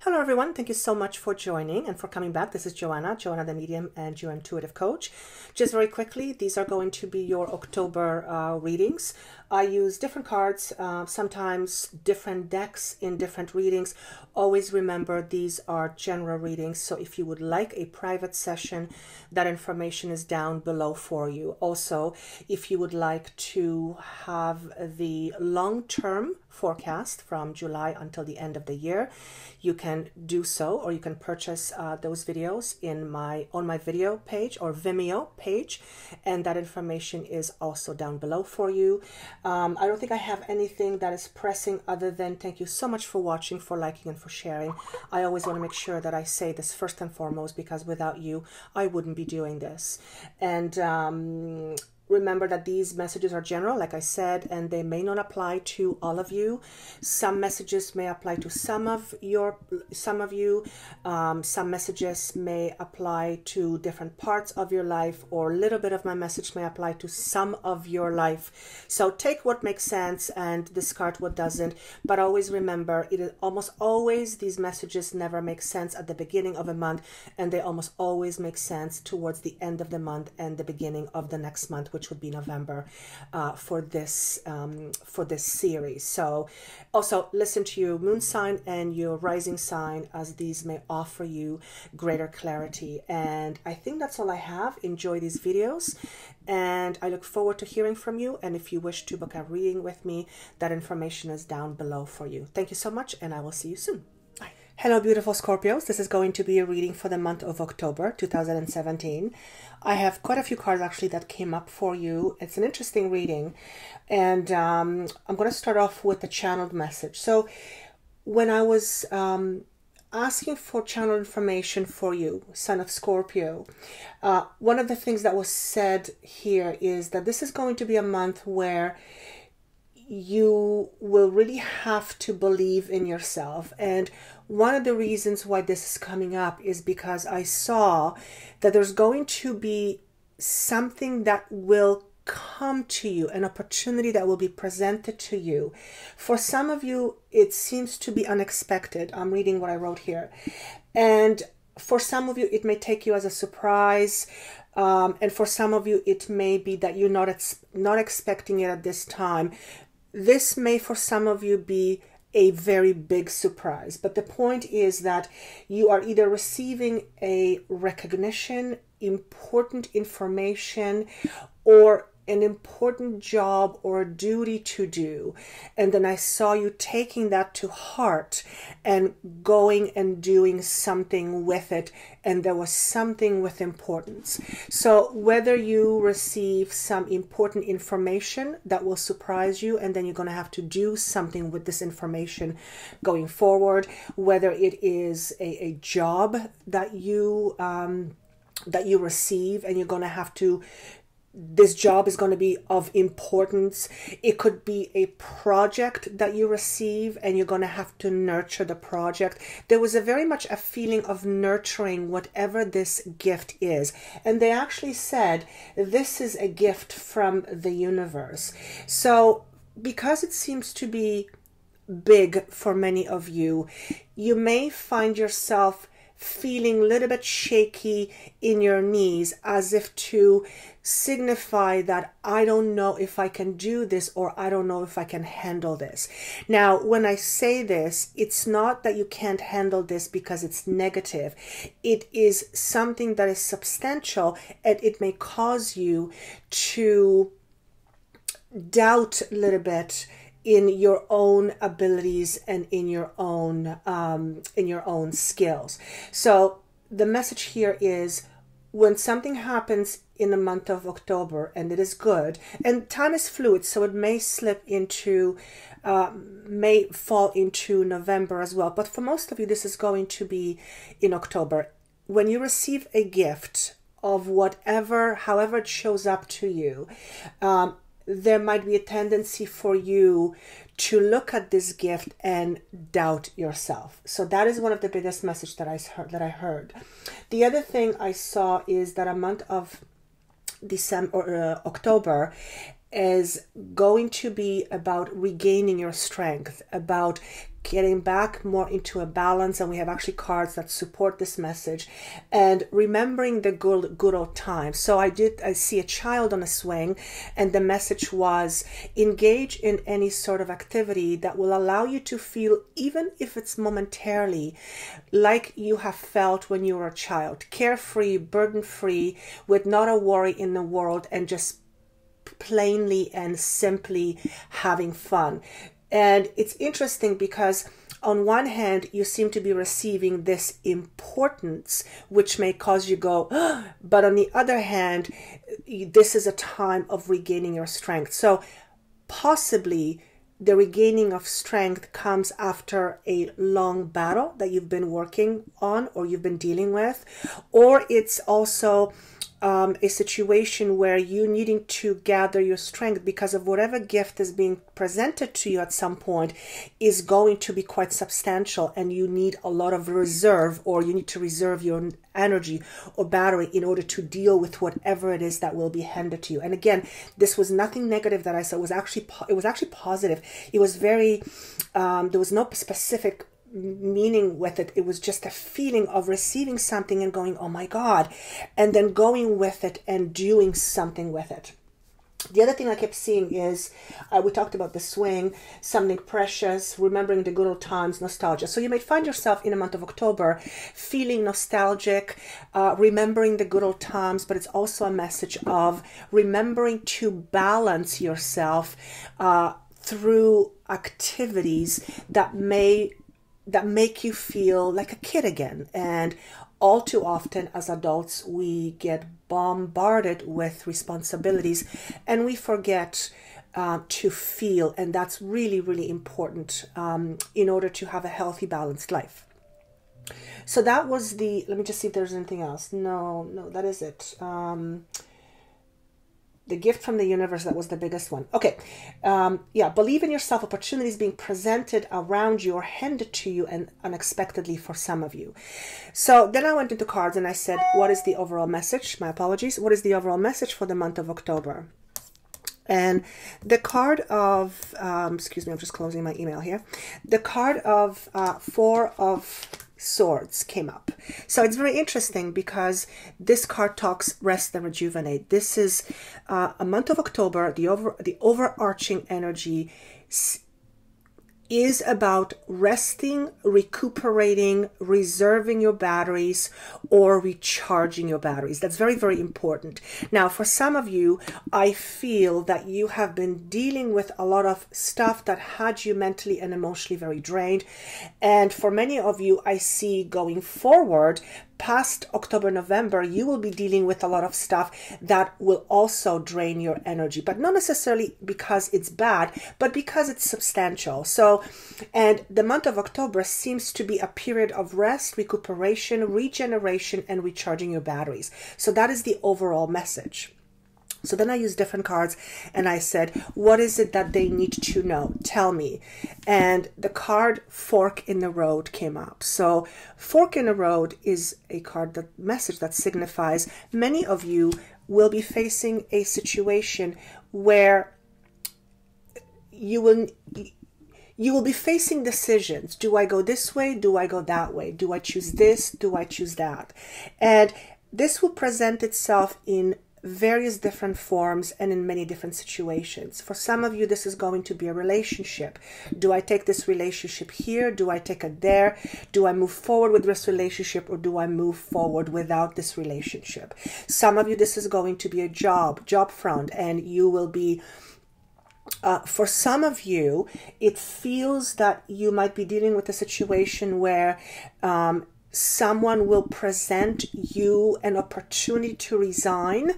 Hello everyone, thank you so much for joining and for coming back. This is Joanna the medium and your intuitive coach. Just very quickly, these are going to be your October readings. I use different cards, sometimes different decks in different readings. Always remember these are general readings, so if you would like a private session, that information is down below for you. Also, if you would like to have the long-term forecast from July until the end of the year, you can do so, or you can purchase those videos on my video page or Vimeo page, and that information is also down below for you. I don't think I have anything that is pressing other than thank you so much for watching, for liking, and for sharing. I always want to make sure that I say this first and foremost, because without you, I wouldn't be doing this. And remember that these messages are general, like I said, and they may not apply to all of you. Some messages may apply to some of you. Some messages may apply to different parts of your life, or a little bit of my message may apply to some of your life. So take what makes sense and discard what doesn't. But always remember, it is almost always, these messages never make sense at the beginning of a month, and they almost always make sense towards the end of the month and the beginning of the next month, which would be November, for this series. So also listen to your moon sign and your rising sign, as these may offer you greater clarity. And I think that's all I have. Enjoy these videos, and I look forward to hearing from you. And if you wish to book a reading with me, that information is down below for you. Thank you so much, and I will see you soon. Bye. Hello, beautiful Scorpios. This is going to be a reading for the month of October 2017. I have quite a few cards actually that came up for you. It's an interesting reading, and I'm going to start off with the channeled message. So when I was asking for channel information for you, son of Scorpio, one of the things that was said here is that this is going to be a month where you will really have to believe in yourself. And one of the reasons why this is coming up is because I saw that there's going to be something that will come to you, an opportunity that will be presented to you. For some of you, it seems to be unexpected. I'm reading what I wrote here. And for some of you, it may take you as a surprise. And for some of you, it may be that you're not expecting it at this time. This may, for some of you, be a very big surprise. But the point is that you are either receiving a recognition, important information, or an important job or a duty to do. And then I saw you taking that to heart and going and doing something with it. And there was something with importance. So whether you receive some important information that will surprise you, and then you're going to have to do something with this information going forward, whether it is a job that you receive, and you're going to have to, this job is going to be of importance. It could be a project that you receive, and you're going to have to nurture the project. There was very much a feeling of nurturing whatever this gift is. And they actually said, this is a gift from the universe. So because it seems to be big for many of you, you may find yourself feeling a little bit shaky in your knees, as if to signify that I don't know if I can do this, or I don't know if I can handle this. Now, when I say this, it's not that you can't handle this because it's negative. It is something that is substantial, and it may cause you to doubt a little bit in your own abilities and in your own skills. So the message here is, when something happens in the month of October, and it is good, and time is fluid, so it may slip into, may fall into November as well. But for most of you, this is going to be in October. When you receive a gift of whatever, however it shows up to you, there might be a tendency for you to look at this gift and doubt yourself. So that is one of the biggest messages that I heard. The other thing I saw is that a month of October is going to be about regaining your strength, about getting back more into a balance, and we have actually cards that support this message, and remembering the good old times. So I see a child on a swing, and the message was, engage in any sort of activity that will allow you to feel, even if it's momentarily, like you have felt when you were a child, carefree, burden-free, with not a worry in the world, and just plainly and simply having fun. And it's interesting because on one hand, you seem to be receiving this importance, which may cause you go, oh, but on the other hand, this is a time of regaining your strength. So possibly the regaining of strength comes after a long battle that you've been working on or you've been dealing with, or it's also a situation where you needing to gather your strength because of whatever gift is being presented to you at some point is going to be quite substantial, and you need a lot of reserve, or you need to reserve your energy or battery in order to deal with whatever it is that will be handed to you. And again, this was nothing negative that I said. It was actually positive. It was very there was no specific meaning with it. It was just a feeling of receiving something and going, oh my God, and then going with it and doing something with it. The other thing I kept seeing is, we talked about the swing, something precious, remembering the good old times, nostalgia. So you may find yourself in the month of October feeling nostalgic, remembering the good old times, but it's also a message of remembering to balance yourself through activities that make you feel like a kid again. And all too often as adults, we get bombarded with responsibilities and we forget to feel. And that's really, really important in order to have a healthy, balanced life. So that was let me just see if there's anything else. No, that is it. The gift from the universe, that was the biggest one. Okay. Believe in yourself. Opportunities being presented around you or handed to you, and unexpectedly for some of you. So then I went into cards and I said, what is the overall message? My apologies. What is the overall message for the month of October? And the card of, excuse me, I'm just closing my email here. The card of Four of Swords came up. So it's very interesting because this card talks rest and rejuvenate. This is a month of October. The overarching energy is about resting, recuperating, reserving your batteries, or recharging your batteries. That's very, very important. Now, for some of you, I feel that you have been dealing with a lot of stuff that had you mentally and emotionally very drained. And for many of you, I see going forward, past October, November, you will be dealing with a lot of stuff that will also drain your energy, but not necessarily because it's bad, but because it's substantial. So, and the month of October seems to be a period of rest, recuperation, regeneration, and recharging your batteries. So that is the overall message. So then I used different cards and I said, what is it that they need to know? Tell me. And the card Fork in the Road came up. So Fork in the Road is a card, that message that signifies many of you will be facing a situation where you will be facing decisions. Do I go this way? Do I go that way? Do I choose this? Do I choose that? And this will present itself in various different forms and in many different situations. For some of you, this is going to be a relationship. Do I take this relationship here? Do I take it there? Do I move forward with this relationship, or do I move forward without this relationship? Some of you, this is going to be a job front, and you will be for some of you, it feels that you might be dealing with a situation where someone will present you an opportunity to resign,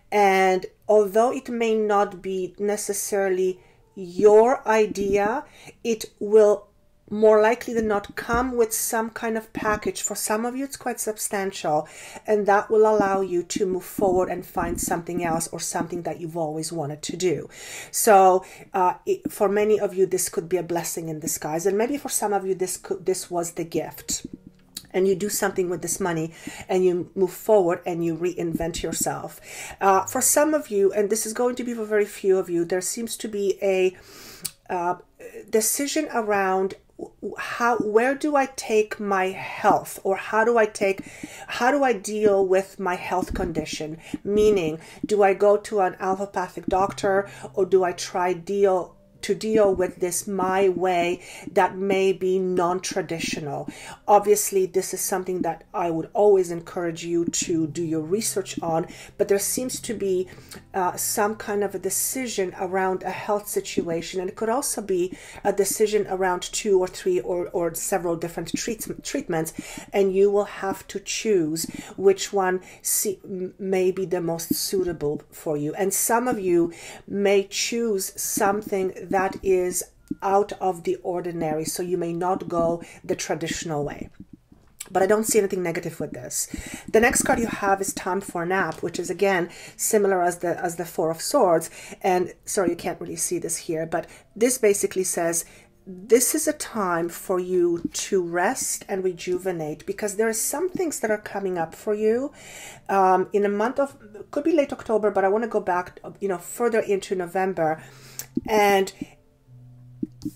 and although it may not be necessarily your idea, it will more likely than not come with some kind of package. For some of you, it's quite substantial, and that will allow you to move forward and find something else, or something that you've always wanted to do. So for many of you, this could be a blessing in disguise, and maybe for some of you, this was the gift. And you do something with this money and you move forward and you reinvent yourself. For some of you, and this is going to be for very few of you, there seems to be a decision around where do I take my health, or how do I deal with my health condition? Meaning, do I go to an allopathic doctor, or do I try to deal with this my way that may be non-traditional? Obviously, this is something that I would always encourage you to do your research on, but there seems to be some kind of a decision around a health situation, and it could also be a decision around 2 or 3 or several different treatments, and you will have to choose which one may be the most suitable for you. And some of you may choose something that is out of the ordinary, so you may not go the traditional way. But I don't see anything negative with this. The next card you have is Time for a Nap, which is again similar as the Four of Swords. And sorry, you can't really see this here, but this basically says this is a time for you to rest and rejuvenate, because there are some things that are coming up for you in a month of, could be late October, but I want to go back, further into November. And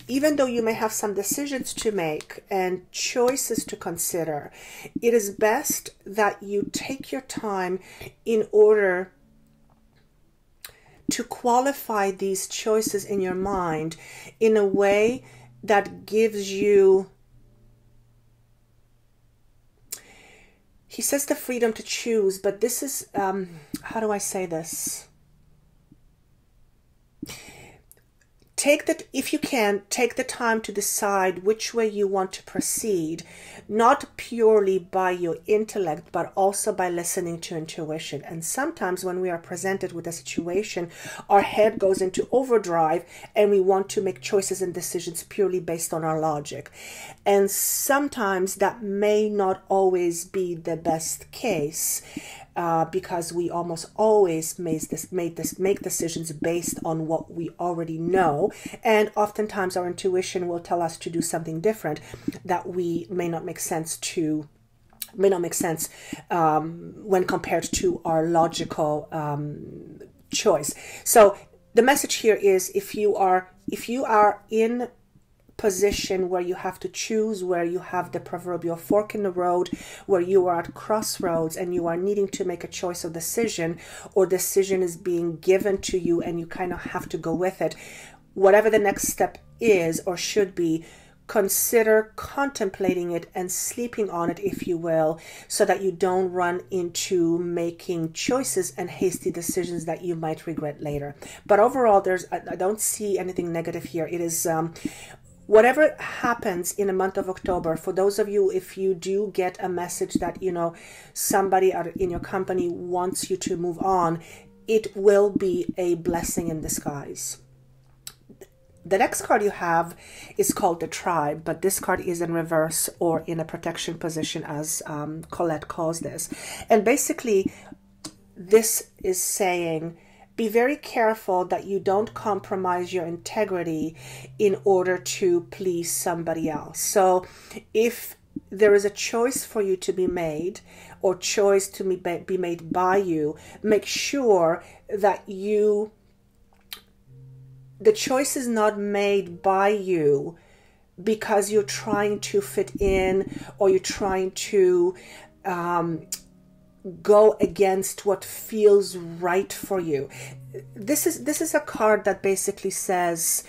even though you may have some decisions to make and choices to consider, it is best that you take your time in order to qualify these choices in your mind in a way that gives you, he says, the freedom to choose, but this is, how do I say this? If you can, take the time to decide which way you want to proceed, not purely by your intellect, but also by listening to intuition. And sometimes when we are presented with a situation, our head goes into overdrive and we want to make choices and decisions purely based on our logic. And sometimes that may not always be the best case. Because we almost always make decisions based on what we already know, and oftentimes our intuition will tell us to do something different that may not make sense when compared to our logical choice. So the message here is, if you are in position where you have to choose, where you have the proverbial fork in the road, where you are at crossroads and you are needing to make a choice or decision is being given to you and you kind of have to go with it, whatever the next step is or should be, consider contemplating it and sleeping on it, if you will, so that you don't run into making choices and hasty decisions that you might regret later. But overall, I don't see anything negative here. It is whatever happens in the month of October, for those of you, if you do get a message that, somebody in your company wants you to move on, it will be a blessing in disguise. The next card you have is called the Tribe, but this card is in reverse or in a protection position, as Colette calls this. And basically, this is saying, be very careful that you don't compromise your integrity in order to please somebody else. So if there is a choice for you to be made, or choice to be made by you, make sure that the choice is not made by you because you're trying to fit in, or you're trying to go against what feels right for you. This is a card that basically says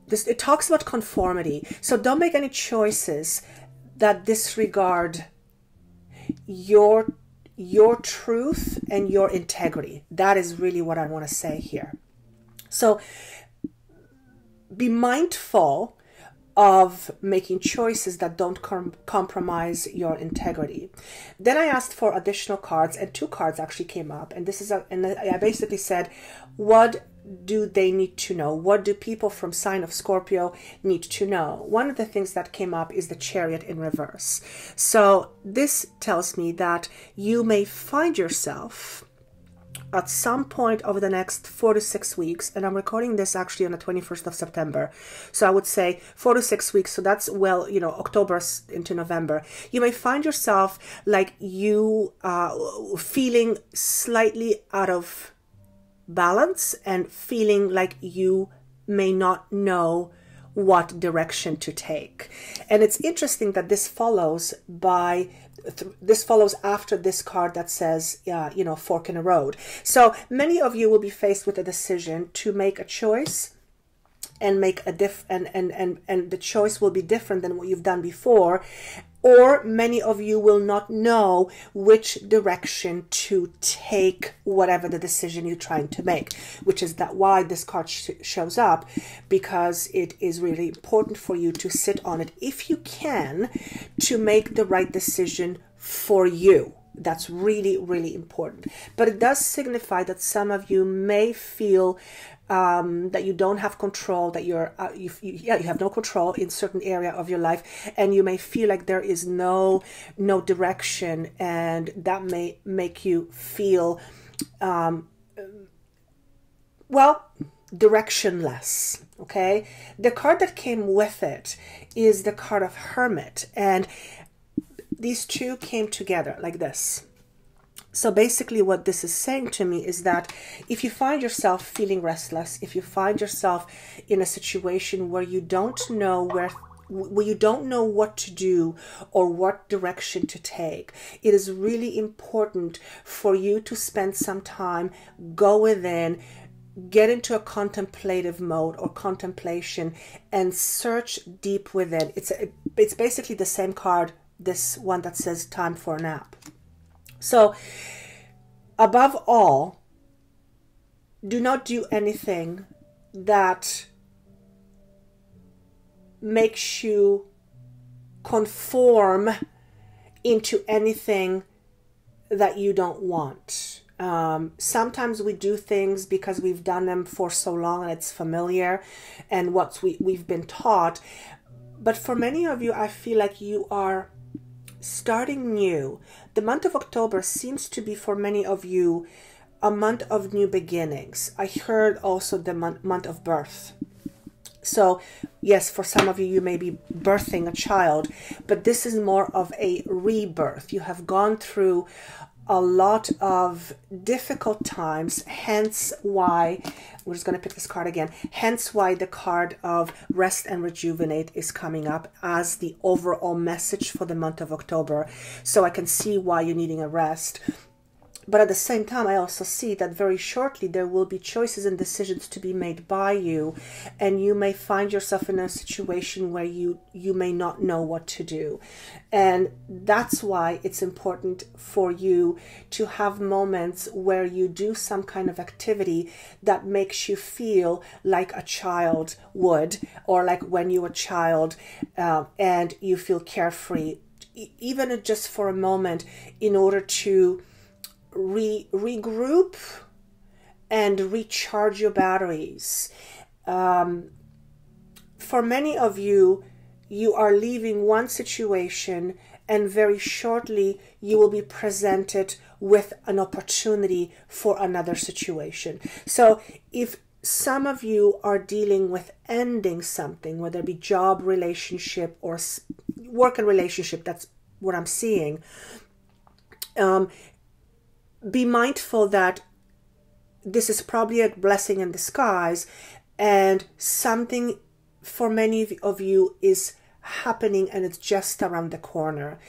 this. It talks about conformity. So don't make any choices that disregard your truth and your integrity. That is really what I want to say here. So be mindful of making choices that don't compromise your integrity. Then I asked for additional cards, and 2 cards actually came up, and I basically said, what do they need to know? What do people from sign of Scorpio need to know? One of the things that came up is the Chariot in reverse. So this tells me that you may find yourself at some point over the next 4 to 6 weeks, and I'm recording this actually on the 21st of September. So I would say 4 to 6 weeks. So that's, October into November. You may find yourself like you feeling slightly out of balance and feeling like you may not know what direction to take. And it's interesting that this follows after this card that says, you know, fork in a road. So many of you will be faced with a decision to make a choice and make a and the choice will be different than what you've done before. Or many of you will not know which direction to take whatever the decision you're trying to make, which is why this card shows up, because it is really important for you to sit on it, if you can, to make the right decision for you. That's really, really important. But it does signify that some of you may feel that you don't have control, that you have no control in certain area of your life, and you may feel like there is no direction, and that may make you feel well, directionless. Okay, the card that came with it is the card of Hermit, and these two came together like this. So basically what this is saying to me is that if you find yourself feeling restless, if you find yourself in a situation where you don't know what to do or what direction to take, it is really important for you to spend some time, go within, get into a contemplative mode or contemplation, and search deep within. It's basically the same card, this one that says time for a nap. So, above all, do not do anything that makes you conform into anything that you don't want. Sometimes we do things because we've done them for so long and it's familiar and what we've been taught. But for many of you, I feel like you are starting new. The month of October seems to be for many of you a month of new beginnings. I heard also the month of birth. So yes, for some of you, you may be birthing a child, but this is more of a rebirth. You have gone through a lot of difficult times, hence why, we're just going to pick this card again, hence why the card of rest and rejuvenate is coming up as the overall message for the month of October. So I can see why you're needing a rest. But at the same time, I also see that very shortly there will be choices and decisions to be made by you, and you may find yourself in a situation where you may not know what to do. And that's why it's important for you to have moments where you do some kind of activity that makes you feel like a child would, or like when you were a child and you feel carefree, even just for a moment, in order to regroup and recharge your batteries. For many of you, you are leaving one situation and very shortly you will be presented with an opportunity for another situation. So if some of you are dealing with ending something, whether it be job, relationship, or work and relationship, that's what I'm seeing. Be mindful that this is probably a blessing in disguise, and something for many of you is happening and it's just around the corner.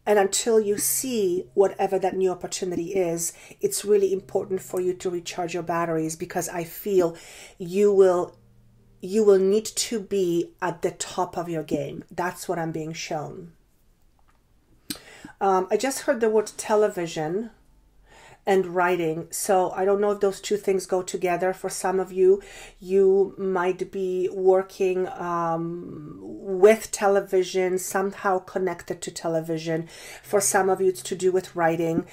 And until you see whatever that new opportunity is, it's really important for you to recharge your batteries, because I feel you will need to be at the top of your game. That's what I'm being shown. I just heard the word television and writing. So I don't know if those two things go together. For some of you, you might be working with television, somehow connected to television. For some of you, it's to do with writing,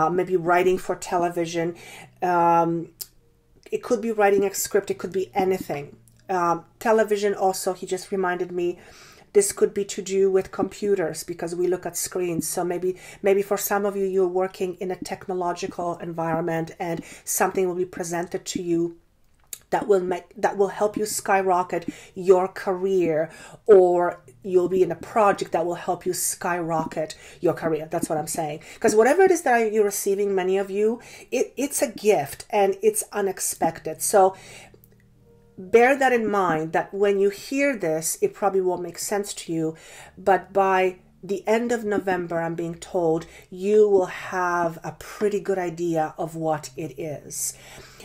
maybe writing for television. It could be writing a script. It could be anything. Television also, he just reminded me, this could be to do with computers, because we look at screens. So maybe for some of you, you're working in a technological environment and something will be presented to you that will help you skyrocket your career, or you'll be in a project that will help you skyrocket your career. That's what I'm saying. Because whatever it is that you're receiving, many of you, it's a gift and it's unexpected. So bear that in mind, that when you hear this, it probably won't make sense to you, but by the end of November, I'm being told, you will have a pretty good idea of what it is.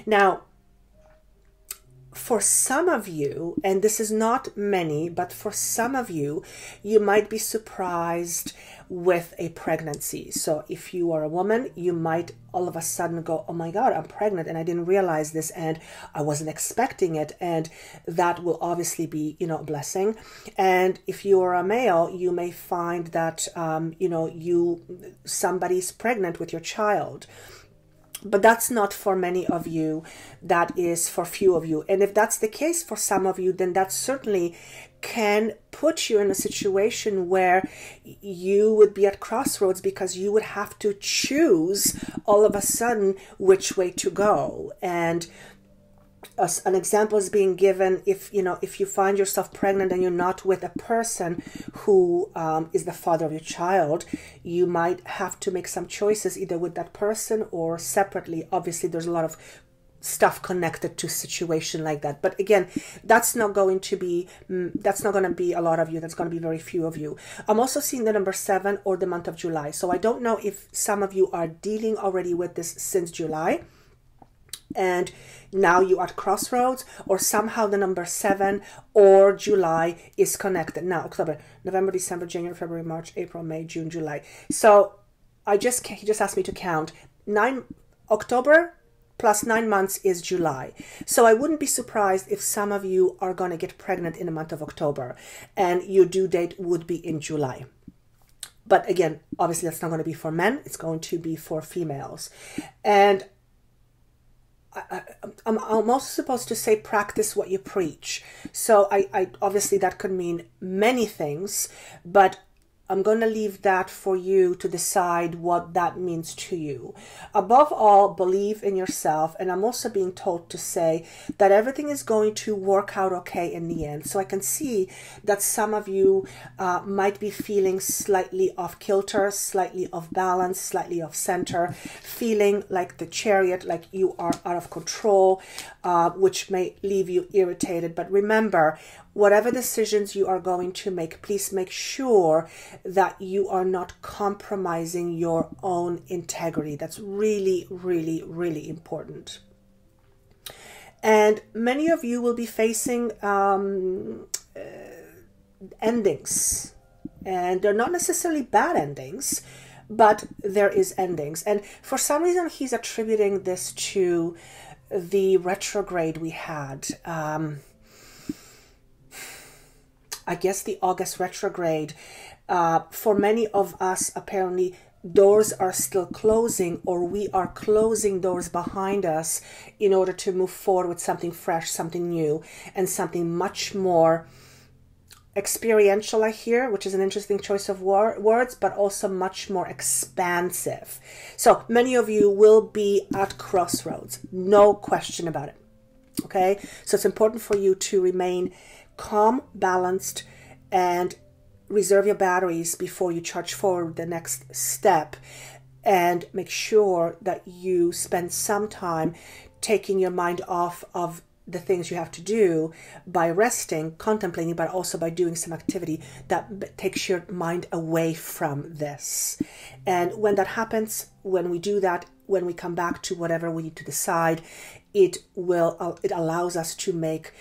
Now, for some of you, and this is not many, but for some of you, you might be surprised with a pregnancy. So if you are a woman, you might all of a sudden go, oh my God, I'm pregnant and I didn't realize this and I wasn't expecting it. And that will obviously be, a blessing. And if you are a male, you may find that, somebody's pregnant with your child. But that's not for many of you. That is for few of you. And if that's the case for some of you, then that certainly can put you in a situation where you would be at crossroads, because you would have to choose all of a sudden which way to go. And an example is being given if you find yourself pregnant and you're not with a person who is the father of your child, you might have to make some choices either with that person or separately. Obviously, there's a lot of stuff connected to a situation like that. But again, that's not going to be a lot of you. That's going to be very few of you. I'm also seeing the number 7 or the month of July. So I don't know if some of you are dealing already with this since July, and now you are at crossroads, or somehow the number 7 or July is connected. Now, October, November, December, January, February, March, April, May, June, July. So he just asked me to count. October plus 9 months is July. So I wouldn't be surprised if some of you are going to get pregnant in the month of October and your due date would be in July. But again, obviously that's not going to be for men. It's going to be for females. And I'm also supposed to say practice what you preach. So I obviously that could mean many things, but I'm going to leave that for you to decide what that means to you. Above all, believe in yourself. And I'm also being told to say that everything is going to work out okay in the end. So I can see that some of you might be feeling slightly off kilter, slightly off balance, slightly off center, feeling like the Chariot, like you are out of control, which may leave you irritated. But remember, whatever decisions you are going to make, please make sure that you are not compromising your own integrity. That's really, really, really important. And many of you will be facing endings. And they're not necessarily bad endings, but there is endings. And for some reason, he's attributing this to the retrograde we had. I guess the August retrograde. For many of us, apparently, doors are still closing, or we are closing doors behind us in order to move forward with something fresh, something new, and something much more experiential, I hear, which is an interesting choice of words, but also much more expansive. So many of you will be at crossroads, no question about it. Okay, so it's important for you to remain calm, balanced, and reserve your batteries before you charge forward the next step, and make sure that you spend some time taking your mind off of the things you have to do by resting, contemplating, but also by doing some activity that takes your mind away from this. And when that happens, when we do that, when we come back to whatever we need to decide, it allows us to make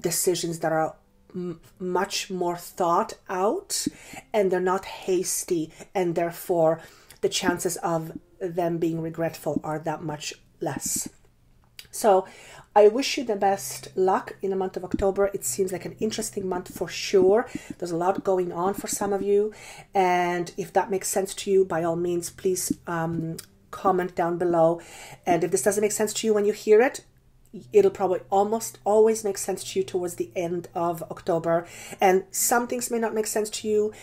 decisions that are much more thought out, and they're not hasty, and therefore the chances of them being regretful are that much less. So I wish you the best luck in the month of October. It seems like an interesting month for sure. There's a lot going on for some of you, and if that makes sense to you, by all means, please comment down below. And if this doesn't make sense to you when you hear it, it'll probably almost always make sense to you towards the end of October. And some things may not make sense to you.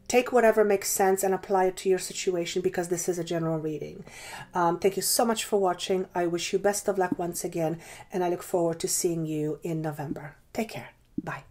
Take whatever makes sense and apply it to your situation, because this is a general reading. Thank you so much for watching. I wish you best of luck once again, and I look forward to seeing you in November. Take care. Bye.